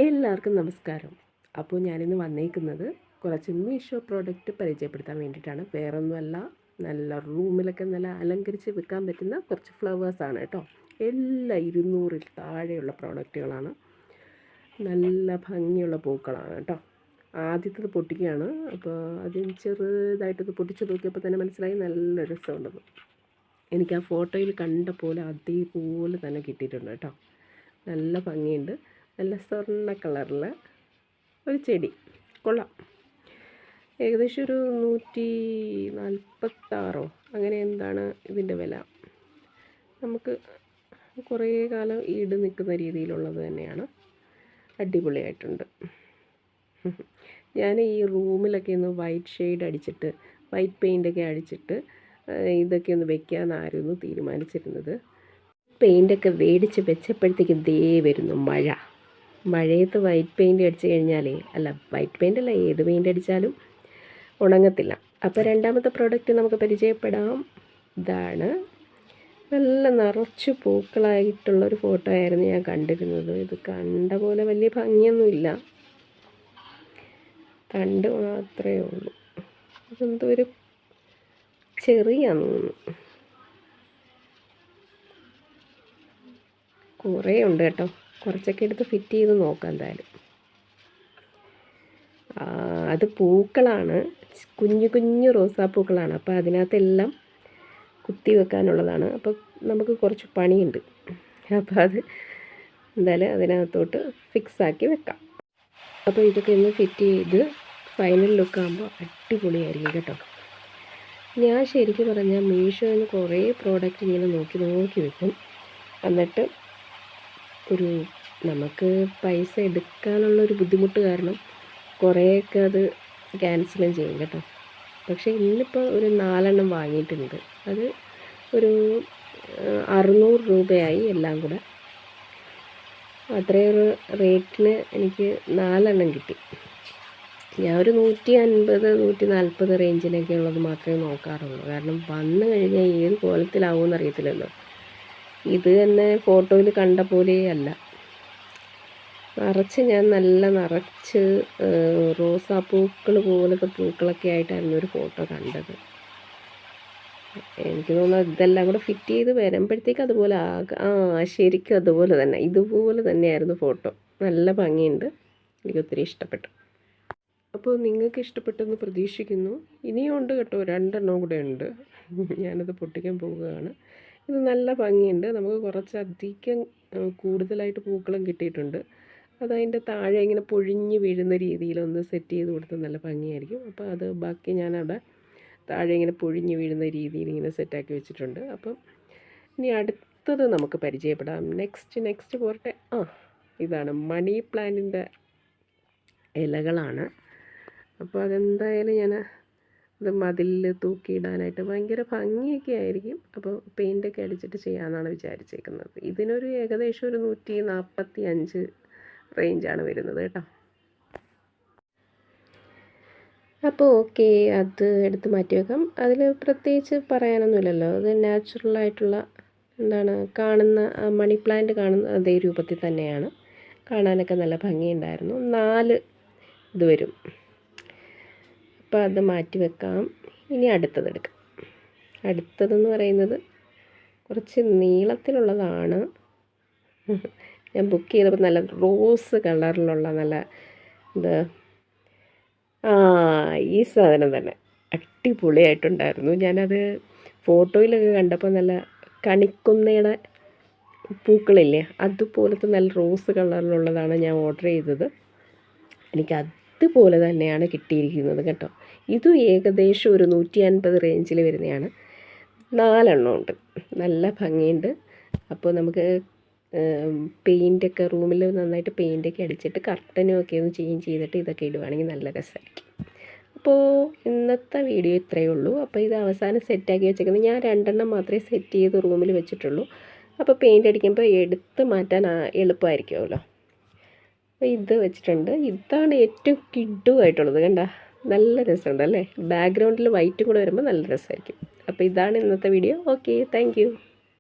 എല്ലാവർക്കും നമസ്കാരം. അപ്പോൾ ഞാനിന്ന് വന്നേക്കുന്നത് കുറച്ച് മീഷോ പ്രോഡക്റ്റ് പരിചയപ്പെടുത്താൻ വേണ്ടിയിട്ടാണ്. വേറൊന്നുമല്ല, നല്ല റൂമിലൊക്കെ നല്ല അലങ്കരിച്ച് വെക്കാൻ പറ്റുന്ന കുറച്ച് ഫ്ലവേഴ്സാണ് കേട്ടോ. എല്ലാം 200-ൽ താഴെയുള്ള പ്രോഡക്റ്റുകളാണ്. നല്ല ഭംഗിയുള്ള പൂക്കളാണ് കേട്ടോ. ആദ്യത്തത് പൊട്ടിക്കുകയാണ്. അപ്പോൾ അതിന് ചെറുതായിട്ടൊന്ന് പൊട്ടിച്ച് നോക്കിയപ്പോൾ തന്നെ മനസ്സിലായി നല്ല രസമുണ്ടെന്ന്. എനിക്ക് ആ ഫോട്ടോയിൽ കണ്ട പോലെ അതേപോലെ തന്നെ കിട്ടിയിട്ടുണ്ട് കേട്ടോ. നല്ല ഭംഗിയുണ്ട്. നല്ല സ്വർണ്ണ കളറിൽ ഒരു ചെടി കൊള്ളാം. ഏകദേശം ഒരു 146 അങ്ങനെ എന്താണ് ഇതിൻ്റെ വില. നമുക്ക് കുറേ കാലം ഈട് നിൽക്കുന്ന രീതിയിലുള്ളത് തന്നെയാണ്. അടിപൊളിയായിട്ടുണ്ട്. ഞാൻ ഈ റൂമിലൊക്കെ ഒന്ന് വൈറ്റ് ഷെയ്ഡ് അടിച്ചിട്ട്, വൈറ്റ് പെയിൻ്റൊക്കെ അടിച്ചിട്ട് ഇതൊക്കെ ഒന്ന് വെക്കാമെന്നായിരുന്നു തീരുമാനിച്ചിരുന്നത്. പെയിൻ്റൊക്കെ മേടിച്ച് വെച്ചപ്പോഴത്തേക്കും ദേ വരുന്നു മഴ. മഴയത്ത് വൈറ്റ് പെയിൻ്റ് അടിച്ച് കഴിഞ്ഞാലേ, വൈറ്റ് പെയിൻ്റ് അല്ല, ഏത് പെയിൻ്റ് അടിച്ചാലും ഉണങ്ങത്തില്ല. അപ്പോൾ രണ്ടാമത്തെ പ്രോഡക്റ്റ് നമുക്ക് പരിചയപ്പെടാം. ഇതാണ് നല്ല നിറച്ച് പൂക്കളായിട്ടുള്ളൊരു ഫോട്ടോ ആയിരുന്നു ഞാൻ കണ്ടിരുന്നത്. ഇത് കണ്ട പോലെ വലിയ ഭംഗിയൊന്നുമില്ല, കണ്ട് മാത്രമേ ഉള്ളൂ. ഇതെന്തോ ഒരു ചെറിയാന്ന് തോന്നുന്നു. കുറേ ഉണ്ട് കേട്ടോ. കുറച്ചൊക്കെ എടുത്ത് ഫിറ്റ് ചെയ്ത് നോക്കാം എന്തായാലും. അത് പൂക്കളാണ്, കുഞ്ഞു കുഞ്ഞു റോസാപ്പൂക്കളാണ്. അപ്പോൾ അതിനകത്തെല്ലാം കുത്തി വെക്കാനുള്ളതാണ്. അപ്പോൾ നമുക്ക് കുറച്ച് പണിയുണ്ട്. അപ്പോൾ അത് എന്തായാലും അതിനകത്തോട്ട് ഫിക്സാക്കി വെക്കാം. അപ്പോൾ ഇതൊക്കെ ഒന്ന് ഫിറ്റ് ചെയ്ത് ഫൈനൽ ലുക്കാകുമ്പോൾ അടിപൊളിയായിരിക്കും കേട്ടോ. ഞാൻ ശരിക്കും പറഞ്ഞാൽ മീഷോയിൽ കുറേ പ്രോഡക്റ്റ് ഇങ്ങനെ നോക്കി വെക്കും. എന്നിട്ട് നമുക്ക് പൈസ എടുക്കാനുള്ളൊരു ബുദ്ധിമുട്ട് കാരണം കുറേയൊക്കെ അത് ക്യാൻസലും ചെയ്യും കേട്ടോ. പക്ഷേ ഇന്നിപ്പോൾ ഒരു 4 എണ്ണം വാങ്ങിയിട്ടുണ്ട്. അത് ഒരു 600 രൂപയായി എല്ലാം കൂടെ. അത്രയൊരു റേറ്റിന് എനിക്ക് 4 എണ്ണം കിട്ടി. ഞാൻ ഒരു 150 140 റേഞ്ചിലൊക്കെ ഉള്ളത് മാത്രമേ നോക്കാറുള്ളൂ. കാരണം വന്നു കഴിഞ്ഞാൽ ഏത് കോലത്തിലാവുമെന്ന് അറിയത്തില്ലല്ലോ. ഇത് തന്നെ ഫോട്ടോയിൽ കണ്ട പോലെയല്ല. ഞാൻ നിറച്ച് റോസാപ്പൂക്കൾ പോലത്തെ പൂക്കളൊക്കെ ആയിട്ടായിരുന്നു ഒരു ഫോട്ടോ കണ്ടത്. എനിക്ക് തോന്നുന്നു ഇതെല്ലാം കൂടെ ഫിറ്റ് ചെയ്ത് വരുമ്പോഴത്തേക്ക് അതുപോലെ ശരിക്കും അതുപോലെ തന്നെ, ഇതുപോലെ തന്നെയായിരുന്നു ഫോട്ടോ. നല്ല ഭംഗിയുണ്ട്, എനിക്കൊത്തിരി ഇഷ്ടപ്പെട്ടു. അപ്പോൾ നിങ്ങൾക്ക് ഇഷ്ടപ്പെട്ടെന്ന് പ്രതീക്ഷിക്കുന്നു. ഇനിയും ഉണ്ട് കേട്ടോ, 2 എണ്ണം കൂടെ ഉണ്ട്. ഞാനത് പൊട്ടിക്കാൻ പോവുകയാണ്. ഇത് നല്ല ഭംഗിയുണ്ട്. നമുക്ക് കുറച്ചധികം കൂടുതലായിട്ട് പൂക്കളും കിട്ടിയിട്ടുണ്ട്. അതതിൻ്റെ താഴെ ഇങ്ങനെ പൊഴിഞ്ഞ് വീഴുന്ന രീതിയിലൊന്ന് സെറ്റ് ചെയ്ത് കൊടുത്താൽ നല്ല ഭംഗിയായിരിക്കും. അപ്പോൾ അത് ബാക്കി ഞാനവിടെ താഴെ ഇങ്ങനെ പൊഴിഞ്ഞ് വീഴുന്ന രീതിയിൽ ഇങ്ങനെ സെറ്റാക്കി വെച്ചിട്ടുണ്ട്. അപ്പം ഇനി അടുത്തത് നമുക്ക് പരിചയപ്പെടാം. നെക്സ്റ്റ് പോരട്ടെ. ഇതാണ് മണി പ്ലാന്റിൻ്റെ ഇലകളാണ്. അപ്പോൾ അതെന്തായാലും ഞാൻ ഇത് മതിലിൽ തൂക്കിയിടാനായിട്ട് ഭയങ്കര ഭംഗിയൊക്കെ ആയിരിക്കും. അപ്പോൾ പെയിൻ്റൊക്കെ അടിച്ചിട്ട് ചെയ്യാമെന്നാണ് വിചാരിച്ചേക്കുന്നത്. ഇതിനൊരു ഏകദേശം ഒരു 145 റേഞ്ചാണ് വരുന്നത് കേട്ടോ. അപ്പോൾ ഓക്കെ, അത് എടുത്ത് മാറ്റി വെക്കാം. അതിൽ പ്രത്യേകിച്ച് പറയാനൊന്നുമില്ലല്ലോ. അത് നാച്ചുറലായിട്ടുള്ള കാണുന്ന മണി പ്ലാന്റ് കാണുന്ന അതേ രൂപത്തിൽ തന്നെയാണ്. കാണാനൊക്കെ നല്ല ഭംഗിയുണ്ടായിരുന്നു. 4 ഇത് വരും. അപ്പോൾ അത് മാറ്റി വെക്കാം. ഇനി അടുത്തതെടുക്കാം. അടുത്തതെന്ന് പറയുന്നത് കുറച്ച് നീളത്തിലുള്ളതാണ്. ഞാൻ ബുക്ക് ചെയ്തപ്പോൾ നല്ല റോസ് കളറിലുള്ള നല്ല ഈ സാധനം തന്നെ അടിപൊളിയായിട്ടുണ്ടായിരുന്നു. ഞാനത് ഫോട്ടോയിലൊക്കെ കണ്ടപ്പോൾ നല്ല കണിക്കൊന്നയുടെ പൂക്കളില്ലേ, അതുപോലത്തെ നല്ല റോസ് കളറിലുള്ളതാണ് ഞാൻ ഓർഡർ ചെയ്തത്. എനിക്ക് അതുപോലെ തന്നെയാണ് കിട്ടിയിരിക്കുന്നത് കേട്ടോ. ഇതും ഏകദേശം ഒരു 150 റേഞ്ചിൽ വരുന്നതാണ്. 4 എണ്ണം ഉണ്ട്. നല്ല ഭംഗിയുണ്ട്. അപ്പോൾ നമുക്ക് പെയിൻ്റൊക്കെ റൂമിൽ നന്നായിട്ട് പെയിൻ്റൊക്കെ അടിച്ചിട്ട് കർട്ടനും ഒക്കെ ഒന്ന് ചേഞ്ച് ചെയ്തിട്ട് ഇതൊക്കെ ഇടുവാണെങ്കിൽ നല്ല രസമായിരിക്കും. അപ്പോൾ ഇന്നത്തെ വീഡിയോ ഇത്രയേ ഉള്ളൂ. അപ്പോൾ ഇത് അവസാനം സെറ്റാക്കി വെച്ചേക്കുന്നത് ഞാൻ 2 എണ്ണം മാത്രമേ സെറ്റ് ചെയ്ത് റൂമിൽ വെച്ചിട്ടുള്ളൂ. അപ്പോൾ പെയിൻ്റ് അടിക്കുമ്പോൾ എടുത്ത് മാറ്റാൻ എളുപ്പമായിരിക്കുമല്ലോ. അപ്പോൾ ഇത് വെച്ചിട്ടുണ്ട്. ഇതാണ് ഏറ്റവും കിഡുവായിട്ടുള്ളത്. കണ്ട നല്ല രസമുണ്ട് അല്ലേ. ബാക്ക്ഗ്രൗണ്ടിൽ വൈറ്റും കൂടെ വരുമ്പോൾ നല്ല രസമായിരിക്കും. അപ്പോൾ ഇതാണ് ഇന്നത്തെ വീഡിയോ. Okay, thank